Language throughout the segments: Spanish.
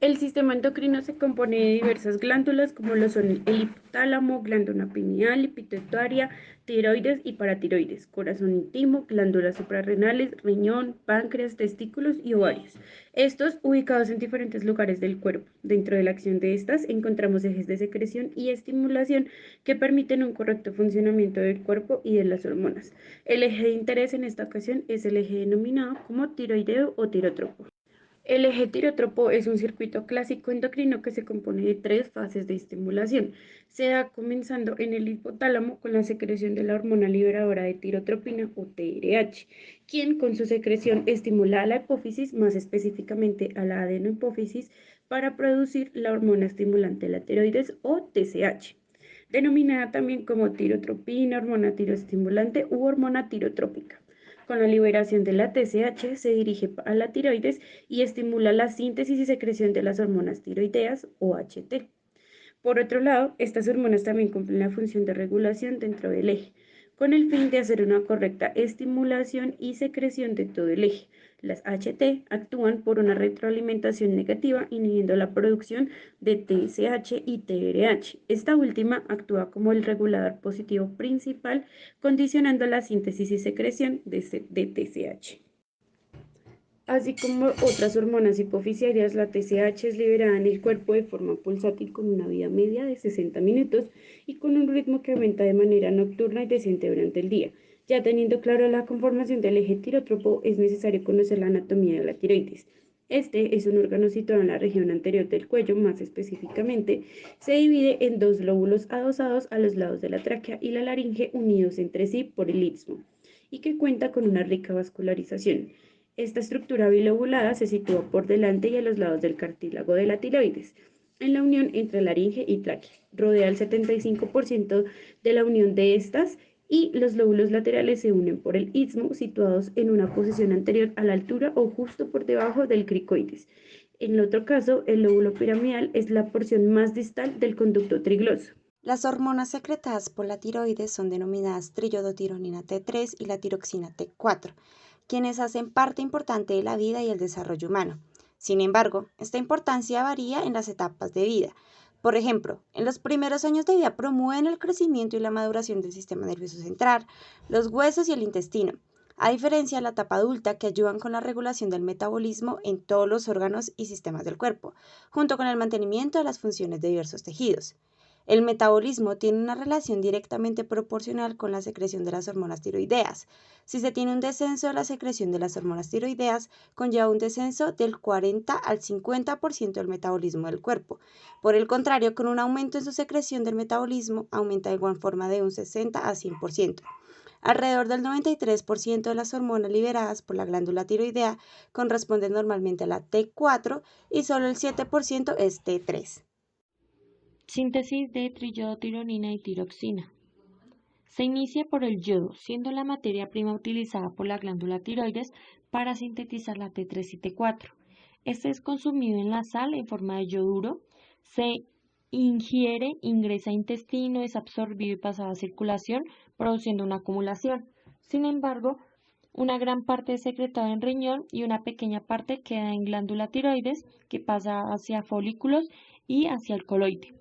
El sistema endocrino se compone de diversas glándulas como lo son el hipotálamo, glándula pineal, pituitaria, tiroides y paratiroides, corazón y timo, glándulas suprarrenales, riñón, páncreas, testículos y ovarios. Estos ubicados en diferentes lugares del cuerpo. Dentro de la acción de estas encontramos ejes de secreción y estimulación que permiten un correcto funcionamiento del cuerpo y de las hormonas. El eje de interés en esta ocasión es el eje denominado como tiroideo o tirotropo. El eje tirotropo es un circuito clásico endocrino que se compone de tres fases de estimulación. Se da comenzando en el hipotálamo con la secreción de la hormona liberadora de tirotropina o TRH, quien con su secreción estimula a la hipófisis, más específicamente a la adenohipófisis, para producir la hormona estimulante de la tiroides o TSH, denominada también como tirotropina, hormona tiroestimulante u hormona tirotrópica. Con la liberación de la TSH se dirige a la tiroides y estimula la síntesis y secreción de las hormonas tiroideas o HT. Por otro lado, estas hormonas también cumplen la función de regulación dentro del eje, con el fin de hacer una correcta estimulación y secreción de todo el eje. Las HT actúan por una retroalimentación negativa, inhibiendo la producción de TSH y TRH. Esta última actúa como el regulador positivo principal, condicionando la síntesis y secreción de TSH. Así como otras hormonas hipofisiarias, la TSH es liberada en el cuerpo de forma pulsátil con una vida media de 60 minutos y con un ritmo que aumenta de manera nocturna y desciende durante el día. Ya teniendo claro la conformación del eje tirotropo, es necesario conocer la anatomía de la tiroides. Este es un órgano situado en la región anterior del cuello, más específicamente, se divide en dos lóbulos adosados a los lados de la tráquea y la laringe unidos entre sí por el istmo, y que cuenta con una rica vascularización. Esta estructura bilobulada se sitúa por delante y a los lados del cartílago de la tiroides, en la unión entre laringe y tráquea. Rodea el 75% de la unión de estas y los lóbulos laterales se unen por el istmo, situados en una posición anterior a la altura o justo por debajo del cricoides. En el otro caso, el lóbulo piramidal es la porción más distal del conducto trigloso. Las hormonas secretadas por la tiroides son denominadas triiodotironina T3 y la tiroxina T4, quienes hacen parte importante de la vida y el desarrollo humano. Sin embargo, esta importancia varía en las etapas de vida. Por ejemplo, en los primeros años de vida promueven el crecimiento y la maduración del sistema nervioso central, los huesos y el intestino, a diferencia de la etapa adulta que ayudan con la regulación del metabolismo en todos los órganos y sistemas del cuerpo, junto con el mantenimiento de las funciones de diversos tejidos. El metabolismo tiene una relación directamente proporcional con la secreción de las hormonas tiroideas. Si se tiene un descenso de la secreción de las hormonas tiroideas, conlleva un descenso del 40 al 50% del metabolismo del cuerpo. Por el contrario, con un aumento en su secreción del metabolismo, aumenta de igual forma de un 60 a 100%. Alrededor del 93% de las hormonas liberadas por la glándula tiroidea corresponden normalmente a la T4 y solo el 7% es T3. Síntesis de triiodotironina y tiroxina. Se inicia por el yodo, siendo la materia prima utilizada por la glándula tiroides para sintetizar la T3 y T4. Este es consumido en la sal en forma de yoduro, se ingiere, ingresa a intestino, es absorbido y pasado a circulación, produciendo una acumulación. Sin embargo, una gran parte es secretada en riñón y una pequeña parte queda en glándula tiroides, que pasa hacia folículos y hacia el coloide.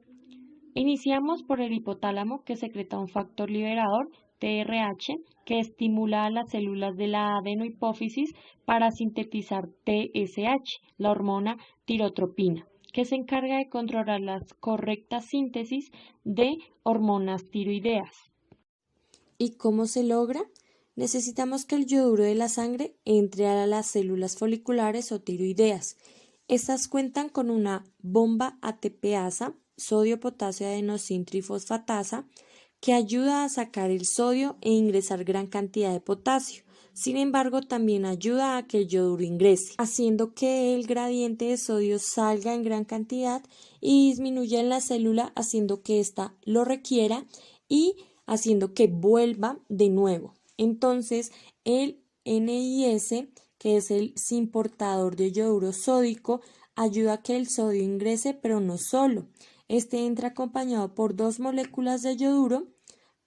Iniciamos por el hipotálamo, que secreta un factor liberador, TRH, que estimula a las células de la adenohipófisis para sintetizar TSH, la hormona tirotropina, que se encarga de controlar la correcta síntesis de hormonas tiroideas. ¿Y cómo se logra? Necesitamos que el yoduro de la sangre entre a las células foliculares o tiroideas. Estas cuentan con una bomba ATPasa, sodio-potasio adenosin trifosfatasa, que ayuda a sacar el sodio e ingresar gran cantidad de potasio. Sin embargo, también ayuda a que el yoduro ingrese, haciendo que el gradiente de sodio salga en gran cantidad y disminuya en la célula, haciendo que ésta lo requiera y haciendo que vuelva de nuevo. Entonces, el NIS, que es el simportador de yoduro sódico, ayuda a que el sodio ingrese, pero no solo. Este entra acompañado por dos moléculas de yoduro,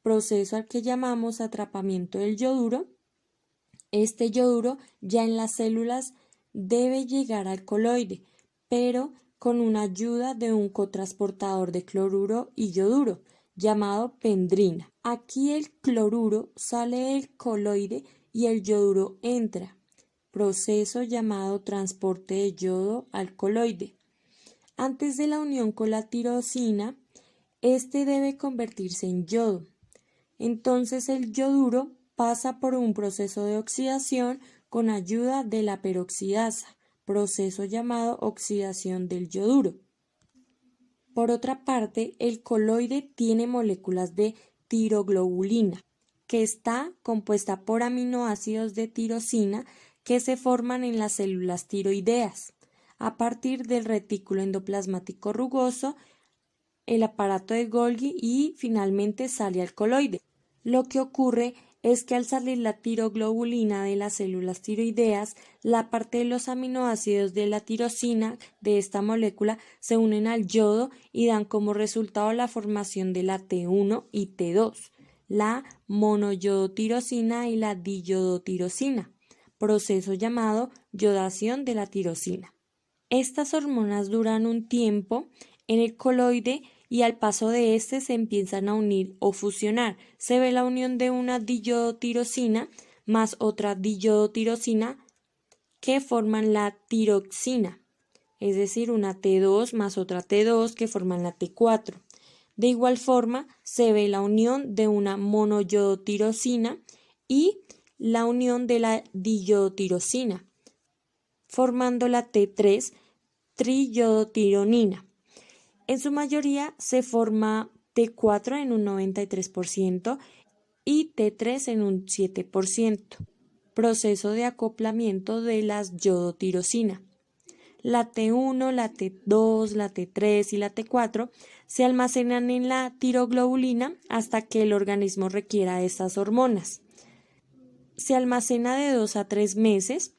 proceso al que llamamos atrapamiento del yoduro. Este yoduro ya en las células debe llegar al coloide, pero con una ayuda de un cotransportador de cloruro y yoduro, llamado pendrina. Aquí el cloruro sale del coloide y el yoduro entra, proceso llamado transporte de yodo al coloide. Antes de la unión con la tirosina, este debe convertirse en yodo. Entonces el yoduro pasa por un proceso de oxidación con ayuda de la peroxidasa, proceso llamado oxidación del yoduro. Por otra parte, el coloide tiene moléculas de tiroglobulina, que está compuesta por aminoácidos de tirosina que se forman en las células tiroideas, a partir del retículo endoplasmático rugoso, el aparato de Golgi y finalmente sale al coloide. Lo que ocurre es que al salir la tiroglobulina de las células tiroideas, la parte de los aminoácidos de la tirosina de esta molécula se unen al yodo y dan como resultado la formación de la T1 y T2, la monoyodotirosina y la diyodotirosina, proceso llamado yodación de la tirosina. Estas hormonas duran un tiempo en el coloide y al paso de este se empiezan a unir o fusionar. Se ve la unión de una diyodotirosina más otra diyodotirosina que forman la tiroxina, es decir, una T2 más otra T2 que forman la T4. De igual forma, se ve la unión de una monoyodotirosina y la unión de la diyodotirosina, formando la T3 triyodotironina. En su mayoría se forma T4 en un 93% y T3 en un 7%, proceso de acoplamiento de las yodotirosina. La T1, la T2, la T3 y la T4 se almacenan en la tiroglobulina hasta que el organismo requiera estas hormonas. Se almacena de 2 a 3 meses,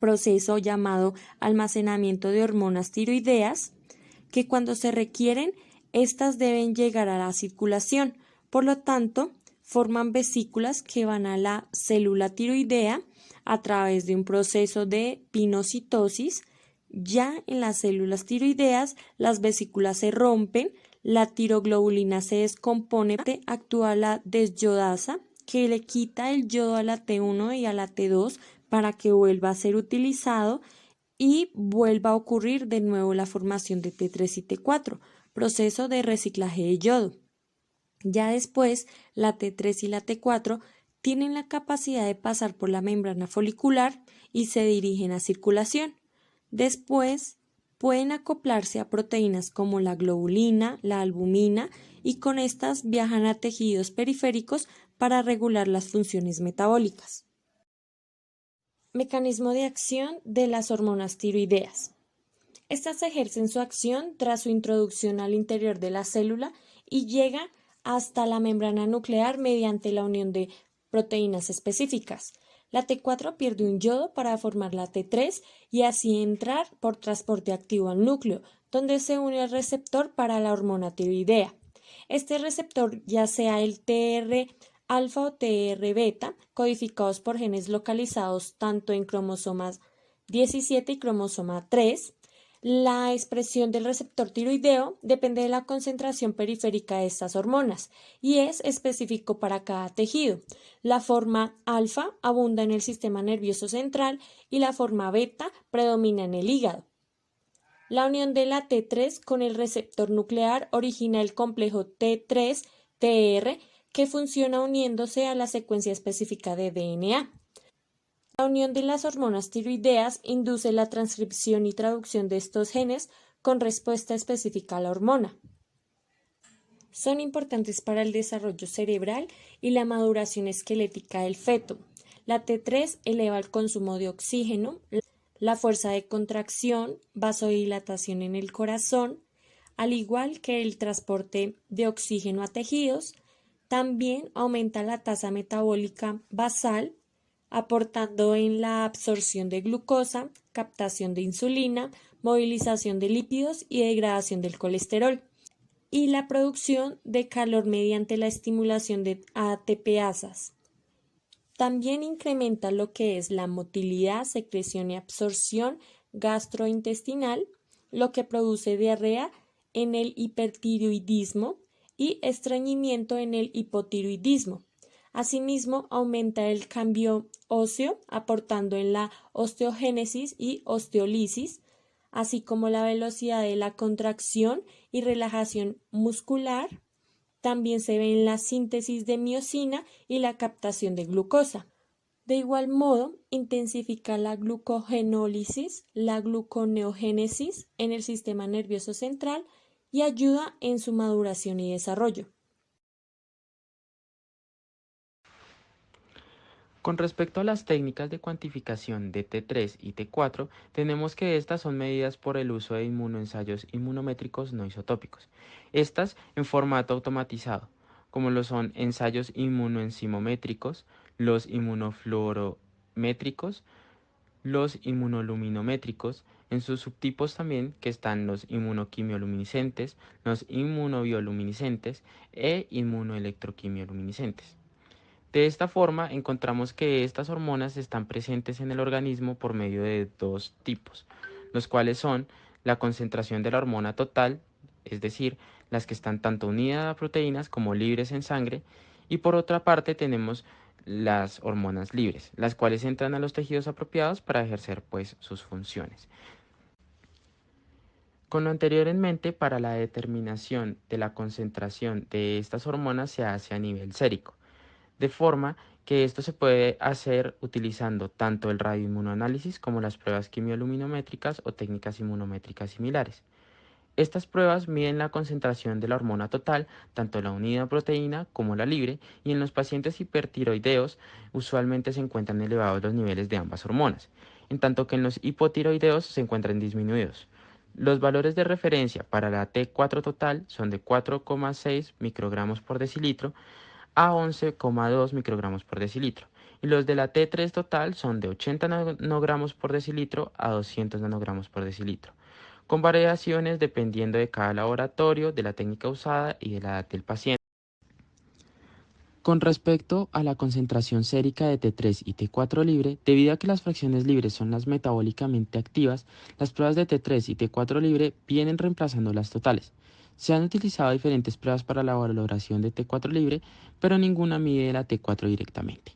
proceso llamado almacenamiento de hormonas tiroideas, que cuando se requieren, estas deben llegar a la circulación. Por lo tanto, forman vesículas que van a la célula tiroidea a través de un proceso de pinocitosis. Ya en las células tiroideas, las vesículas se rompen, la tiroglobulina se descompone, actúa la desyodasa, que le quita el yodo a la T1 y a la T2 para que vuelva a ser utilizado y vuelva a ocurrir de nuevo la formación de T3 y T4, proceso de reciclaje de yodo. Ya después, la T3 y la T4 tienen la capacidad de pasar por la membrana folicular y se dirigen a circulación. Después, pueden acoplarse a proteínas como la globulina, la albumina y con estas viajan a tejidos periféricos para regular las funciones metabólicas. Mecanismo de acción de las hormonas tiroideas. Estas ejercen su acción tras su introducción al interior de la célula y llega hasta la membrana nuclear mediante la unión de proteínas específicas. La T4 pierde un yodo para formar la T3 y así entrar por transporte activo al núcleo, donde se une al receptor para la hormona tiroidea. Este receptor, ya sea el TR alfa o TR beta, codificados por genes localizados tanto en cromosomas 17 y cromosoma 3. La expresión del receptor tiroideo depende de la concentración periférica de estas hormonas y es específico para cada tejido. La forma alfa abunda en el sistema nervioso central y la forma beta predomina en el hígado. La unión de la T3 con el receptor nuclear origina el complejo T3-TR que funciona uniéndose a la secuencia específica de DNA. La unión de las hormonas tiroideas induce la transcripción y traducción de estos genes con respuesta específica a la hormona. Son importantes para el desarrollo cerebral y la maduración esquelética del feto. La T3 eleva el consumo de oxígeno, la fuerza de contracción, vasodilatación en el corazón, al igual que el transporte de oxígeno a tejidos. También aumenta la tasa metabólica basal, aportando en la absorción de glucosa, captación de insulina, movilización de lípidos y degradación del colesterol, y la producción de calor mediante la estimulación de ATPasas. También incrementa lo que es la motilidad, secreción y absorción gastrointestinal lo que produce diarrea en el hipertiroidismo y estreñimiento en el hipotiroidismo. Asimismo, aumenta el cambio óseo, aportando en la osteogénesis y osteólisis, así como la velocidad de la contracción y relajación muscular. También se ve en la síntesis de miocina y la captación de glucosa. De igual modo, intensifica la glucogenólisis, la gluconeogénesis en el sistema nervioso central y ayuda en su maduración y desarrollo. Con respecto a las técnicas de cuantificación de T3 y T4, tenemos que estas son medidas por el uso de inmunoensayos inmunométricos no isotópicos. Estas en formato automatizado, como lo son ensayos inmunoenzimométricos, los inmunofluorométricos, los inmunoluminométricos, en sus subtipos también que están los inmunoquimioluminiscentes, los inmunobioluminiscentes e inmunoelectroquimioluminiscentes. De esta forma, encontramos que estas hormonas están presentes en el organismo por medio de dos tipos, los cuales son la concentración de la hormona total, es decir, las que están tanto unidas a proteínas como libres en sangre, y por otra parte tenemos las hormonas libres, las cuales entran a los tejidos apropiados para ejercer pues sus funciones. Con lo anterior en mente, para la determinación de la concentración de estas hormonas se hace a nivel sérico, de forma que esto se puede hacer utilizando tanto el radioinmunoanálisis como las pruebas quimioluminométricas o técnicas inmunométricas similares. Estas pruebas miden la concentración de la hormona total, tanto la unida proteína como la libre, y en los pacientes hipertiroideos usualmente se encuentran elevados los niveles de ambas hormonas, en tanto que en los hipotiroideos se encuentran disminuidos. Los valores de referencia para la T4 total son de 4,6 microgramos por decilitro a 11,2 microgramos por decilitro, y los de la T3 total son de 80 nanogramos por decilitro a 200 nanogramos por decilitro, con variaciones dependiendo de cada laboratorio, de la técnica usada y de la edad del paciente. Con respecto a la concentración sérica de T3 y T4 libre, debido a que las fracciones libres son las metabólicamente activas, las pruebas de T3 y T4 libre vienen reemplazando las totales. Se han utilizado diferentes pruebas para la valoración de T4 libre, pero ninguna mide la T4 directamente,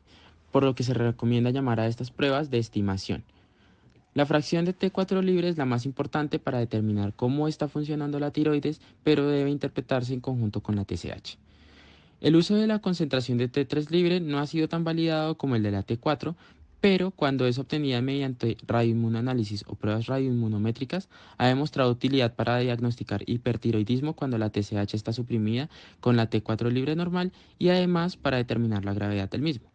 por lo que se recomienda llamar a estas pruebas de estimación. La fracción de T4 libre es la más importante para determinar cómo está funcionando la tiroides, pero debe interpretarse en conjunto con la TSH. El uso de la concentración de T3 libre no ha sido tan validado como el de la T4, pero cuando es obtenida mediante radioinmunoanálisis o pruebas radioinmunométricas, ha demostrado utilidad para diagnosticar hipertiroidismo cuando la TSH está suprimida con la T4 libre normal y además para determinar la gravedad del mismo.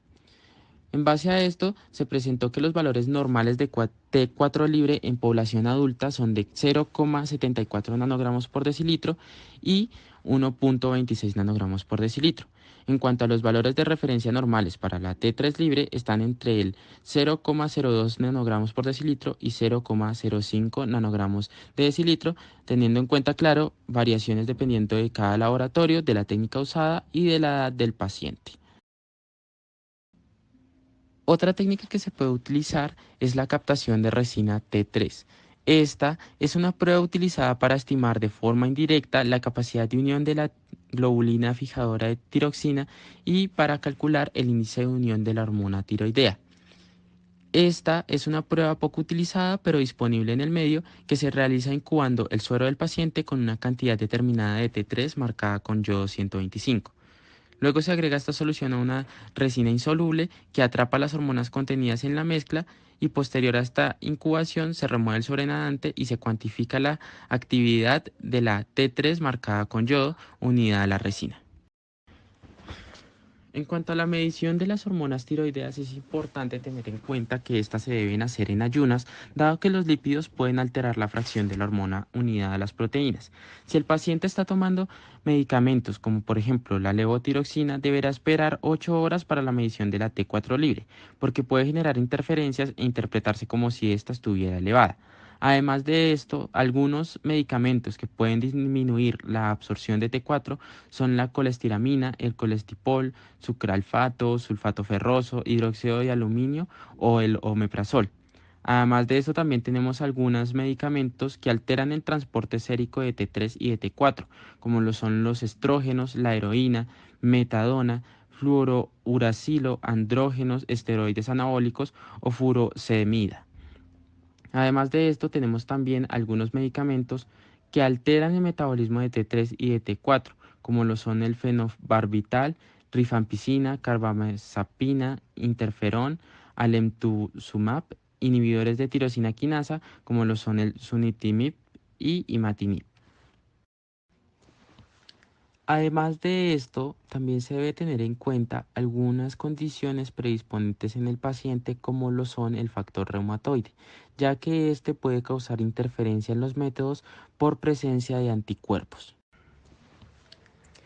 En base a esto, se presentó que los valores normales de T4 libre en población adulta son de 0,74 nanogramos por decilitro y 1,26 nanogramos por decilitro. En cuanto a los valores de referencia normales para la T3 libre, están entre el 0,02 nanogramos por decilitro y 0,05 nanogramos de decilitro, teniendo en cuenta, claro, variaciones dependiendo de cada laboratorio, de la técnica usada y de la edad del paciente. Otra técnica que se puede utilizar es la captación de resina T3. Esta es una prueba utilizada para estimar de forma indirecta la capacidad de unión de la globulina fijadora de tiroxina y para calcular el índice de unión de la hormona tiroidea. Esta es una prueba poco utilizada pero disponible en el medio que se realiza incubando el suero del paciente con una cantidad determinada de T3 marcada con yodo 125. Luego se agrega esta solución a una resina insoluble que atrapa las hormonas contenidas en la mezcla y posterior a esta incubación se remueve el sobrenadante y se cuantifica la actividad de la T3 marcada con yodo unida a la resina. En cuanto a la medición de las hormonas tiroideas, es importante tener en cuenta que estas se deben hacer en ayunas, dado que los lípidos pueden alterar la fracción de la hormona unida a las proteínas. Si el paciente está tomando medicamentos como por ejemplo la levotiroxina, deberá esperar 8 horas para la medición de la T4 libre, porque puede generar interferencias e interpretarse como si ésta estuviera elevada. Además de esto, algunos medicamentos que pueden disminuir la absorción de T4 son la colestiramina, el colestipol, sucralfato, sulfato ferroso, hidróxido de aluminio o el omeprazol. Además de eso, también tenemos algunos medicamentos que alteran el transporte sérico de T3 y de T4, como lo son los estrógenos, la heroína, metadona, fluorouracilo, andrógenos, esteroides anabólicos o furosemida. Además de esto, tenemos también algunos medicamentos que alteran el metabolismo de T3 y de T4, como lo son el fenobarbital, rifampicina, carbamazepina, interferón, alemtuzumab, inhibidores de tirosina quinasa, como lo son el sunitinib y imatinib. Además de esto, también se debe tener en cuenta algunas condiciones predisponentes en el paciente, como lo son el factor reumatoide, ya que este puede causar interferencia en los métodos por presencia de anticuerpos.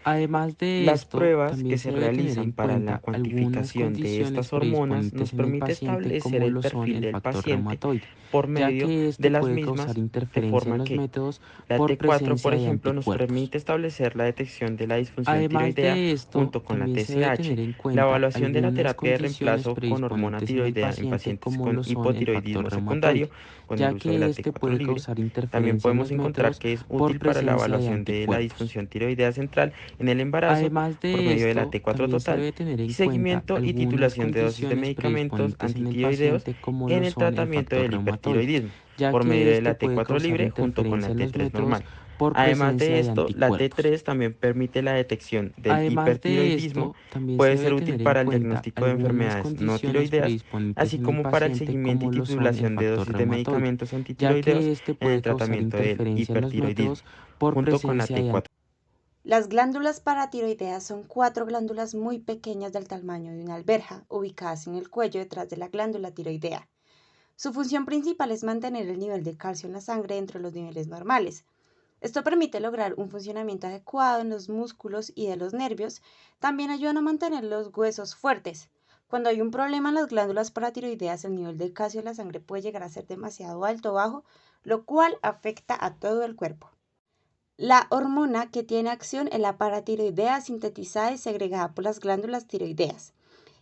Además de Las esto, pruebas que también se se debe tener en realizan para la cuenta algunas cuantificación de condiciones estas hormonas predisponentes nos en el permite paciente, establecer como el lo son perfil el del factor paciente reumatoide, por ya medio que de este las puede causar mismas, de interferencia en forma los que métodos la por T4, por presencia de ejemplo, nos anticuerpos. permite establecer la detección de la disfunción Además tiroidea de esto, junto con la también se debe TSH, tener en la cuenta evaluación de la algunas terapia de condiciones reemplazo con hormona predisponentes en el tiroidea en paciente, pacientes como con lo son el factor hipotiroidismo secundario reumatoide, con el ya uso de que la este T4 puede libre. causar También interferencia en podemos los encontrar métodos que es por útil para la presencia de evaluación de la anticuerpos. disfunción tiroidea central en el embarazo Además por de medio de la esto, T4 también se total debe tener y en cuenta seguimiento y algunas titulación de dosis de condiciones medicamentos predisponentes en el antitiroideos paciente, como en lo el son el tratamiento factor del reumatoide, hipertiroidismo ya por que medio de este la puede T4 causar libre junto con la interferencia en los T3 métodos normal. por Además presencia de de esto, la anticuerpos. T3 también permite la detección del Además de hipertiroidismo, esto, también se puede debe ser útil tener en para el cuenta diagnóstico de algunas enfermedades no condiciones tiroideas, predisponentes así en el como para el paciente, seguimiento y como lo son el titulación de factor dosis de reumatoide, medicamentos ya antitiroideos que este en el puede causar tratamiento del interferencia en los hipertiroidismo, métodos por junto con la presencia de T4. Las glándulas paratiroideas son 4 glándulas muy pequeñas del tamaño de una alberja, ubicadas en el cuello detrás de la glándula tiroidea. Su función principal es mantener el nivel de calcio en la sangre entre los niveles normales. Esto permite lograr un funcionamiento adecuado en los músculos y de los nervios. También ayudan a mantener los huesos fuertes. Cuando hay un problema en las glándulas paratiroideas, el nivel de calcio en la sangre puede llegar a ser demasiado alto o bajo, lo cual afecta a todo el cuerpo. La hormona que tiene acción es la paratiroidea sintetizada y segregada por las glándulas tiroideas.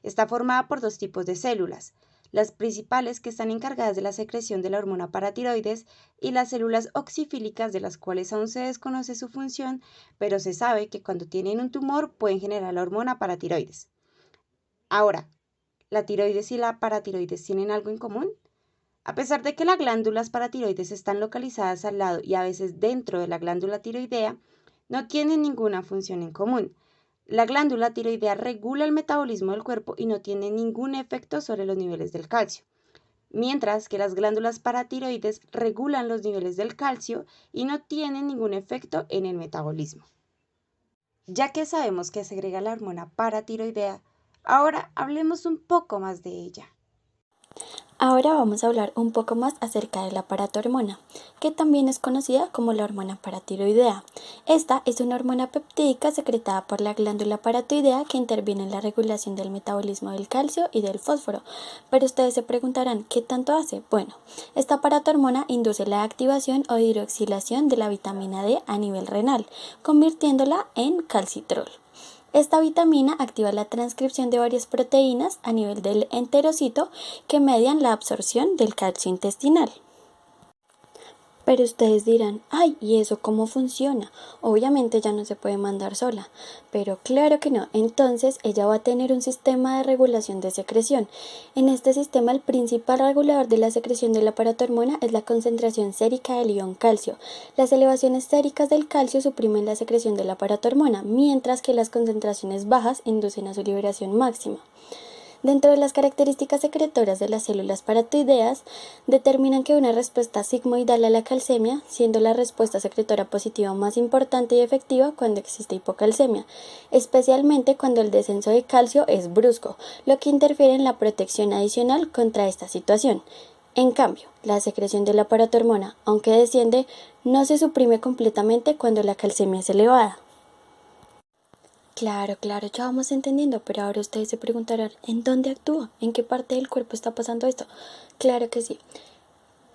Está formada por dos tipos de células, las principales que están encargadas de la secreción de la hormona paratiroides y las células oxifílicas de las cuales aún se desconoce su función, pero se sabe que cuando tienen un tumor pueden generar la hormona paratiroides. Ahora, ¿la tiroides y la paratiroides tienen algo en común? A pesar de que las glándulas paratiroides están localizadas al lado y a veces dentro de la glándula tiroidea, no tienen ninguna función en común. La glándula tiroidea regula el metabolismo del cuerpo y no tiene ningún efecto sobre los niveles del calcio, mientras que las glándulas paratiroides regulan los niveles del calcio y no tienen ningún efecto en el metabolismo. Ya que sabemos que segrega la hormona paratiroidea, ahora hablemos un poco más de ella. Ahora vamos a hablar un poco más acerca de la paratormona, que también es conocida como la hormona paratiroidea. Esta es una hormona peptídica secretada por la glándula paratiroidea que interviene en la regulación del metabolismo del calcio y del fósforo. Pero ustedes se preguntarán, ¿qué tanto hace? Bueno, esta paratormona induce la activación o hidroxilación de la vitamina D a nivel renal, convirtiéndola en calcitrol. Esta vitamina activa la transcripción de varias proteínas a nivel del enterocito que median la absorción del calcio intestinal. Pero ustedes dirán, ay, ¿y eso cómo funciona? Obviamente ya no se puede mandar sola, pero claro que no. Entonces ella va a tener un sistema de regulación de secreción. En este sistema el principal regulador de la secreción de la paratormona es la concentración sérica del ion calcio. Las elevaciones séricas del calcio suprimen la secreción de la paratormona, mientras que las concentraciones bajas inducen a su liberación máxima. Dentro de las características secretoras de las células paratiroideas, determinan que una respuesta sigmoidal a la calcemia, siendo la respuesta secretora positiva más importante y efectiva cuando existe hipocalcemia, especialmente cuando el descenso de calcio es brusco, lo que interfiere en la protección adicional contra esta situación. En cambio, la secreción de la paratormona, aunque desciende, no se suprime completamente cuando la calcemia es elevada. Claro, ya vamos entendiendo, pero ahora ustedes se preguntarán, ¿en dónde actúa? ¿En qué parte del cuerpo está pasando esto? Claro que sí.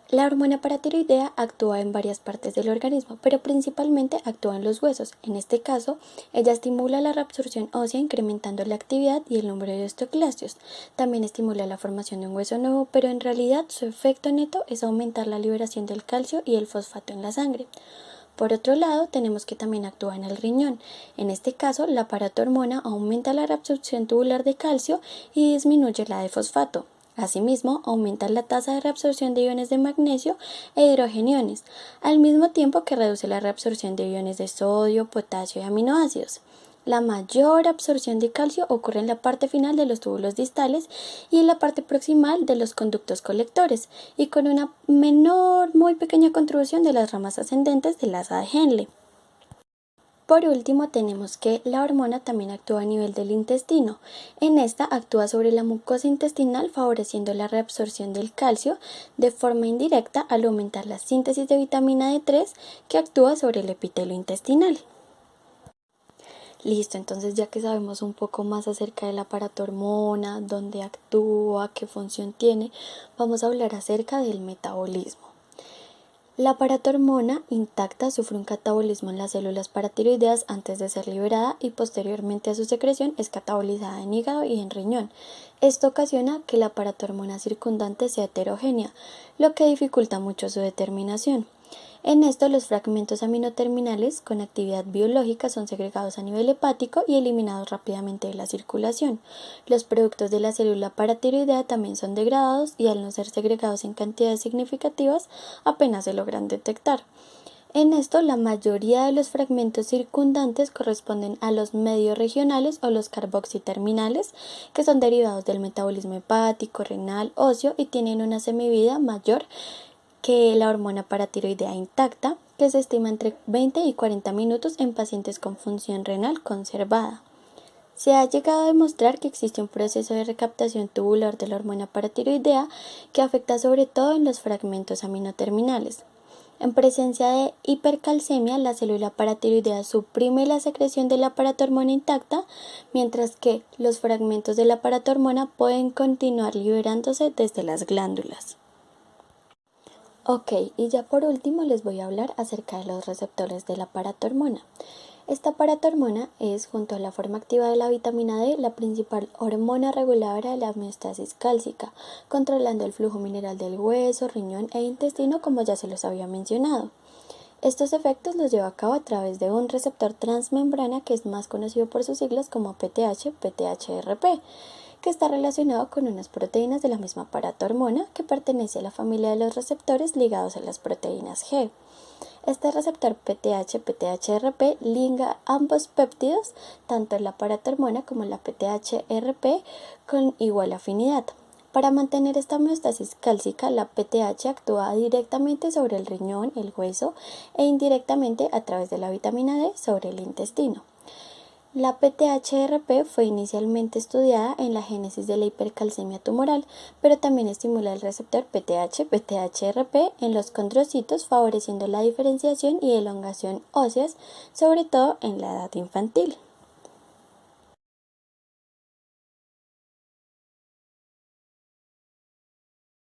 La hormona paratiroidea actúa en varias partes del organismo, pero principalmente actúa en los huesos. En este caso, ella estimula la reabsorción ósea incrementando la actividad y el número de osteoclastios. También estimula la formación de un hueso nuevo, pero en realidad su efecto neto es aumentar la liberación del calcio y el fosfato en la sangre. Por otro lado, tenemos que también actúa en el riñón. En este caso, la paratormona aumenta la reabsorción tubular de calcio y disminuye la de fosfato. Asimismo, aumenta la tasa de reabsorción de iones de magnesio e hidrogeniones, al mismo tiempo que reduce la reabsorción de iones de sodio, potasio y aminoácidos. La mayor absorción de calcio ocurre en la parte final de los túbulos distales y en la parte proximal de los conductos colectores, y con una muy pequeña contribución de las ramas ascendentes del asa de Henle. Por último, tenemos que la hormona también actúa a nivel del intestino. En esta actúa sobre la mucosa intestinal, favoreciendo la reabsorción del calcio de forma indirecta al aumentar la síntesis de vitamina D3, que actúa sobre el epitelio intestinal. Listo, entonces ya que sabemos un poco más acerca de la paratormona, dónde actúa, qué función tiene, vamos a hablar acerca del metabolismo. La paratormona intacta sufre un catabolismo en las células paratiroideas antes de ser liberada y posteriormente a su secreción es catabolizada en hígado y en riñón. Esto ocasiona que la paratormona circundante sea heterogénea, lo que dificulta mucho su determinación. En esto, los fragmentos aminoterminales con actividad biológica son segregados a nivel hepático y eliminados rápidamente de la circulación. Los productos de la célula paratiroidea también son degradados y, al no ser segregados en cantidades significativas, apenas se logran detectar. En esto, la mayoría de los fragmentos circundantes corresponden a los medios regionales o los carboxiterminales, que son derivados del metabolismo hepático, renal, óseo y tienen una semivida mayor que la hormona paratiroidea intacta, que se estima entre 20 y 40 minutos en pacientes con función renal conservada. Se ha llegado a demostrar que existe un proceso de recaptación tubular de la hormona paratiroidea que afecta sobre todo en los fragmentos aminoterminales. En presencia de hipercalcemia, la célula paratiroidea suprime la secreción de la paratormona intacta, mientras que los fragmentos de la paratormona pueden continuar liberándose desde las glándulas. Ok, y ya por último les voy a hablar acerca de los receptores de la paratormona. Esta paratormona es, junto a la forma activa de la vitamina D, la principal hormona reguladora de la homeostasis cálcica, controlando el flujo mineral del hueso, riñón e intestino, como ya se los había mencionado. Estos efectos los lleva a cabo a través de un receptor transmembrana que es más conocido por sus siglas como PTH-PTHRP, que está relacionado con unas proteínas de la misma paratormona que pertenece a la familia de los receptores ligados a las proteínas G. Este receptor PTH-PTHRP liga ambos péptidos, tanto la paratormona como la PTHRP, con igual afinidad. Para mantener esta homeostasis cálcica, la PTH actúa directamente sobre el riñón, el hueso, e indirectamente a través de la vitamina D sobre el intestino. La PTHRP fue inicialmente estudiada en la génesis de la hipercalcemia tumoral, pero también estimula el receptor PTH-PTHRP en los condrocitos, favoreciendo la diferenciación y elongación óseas, sobre todo en la edad infantil.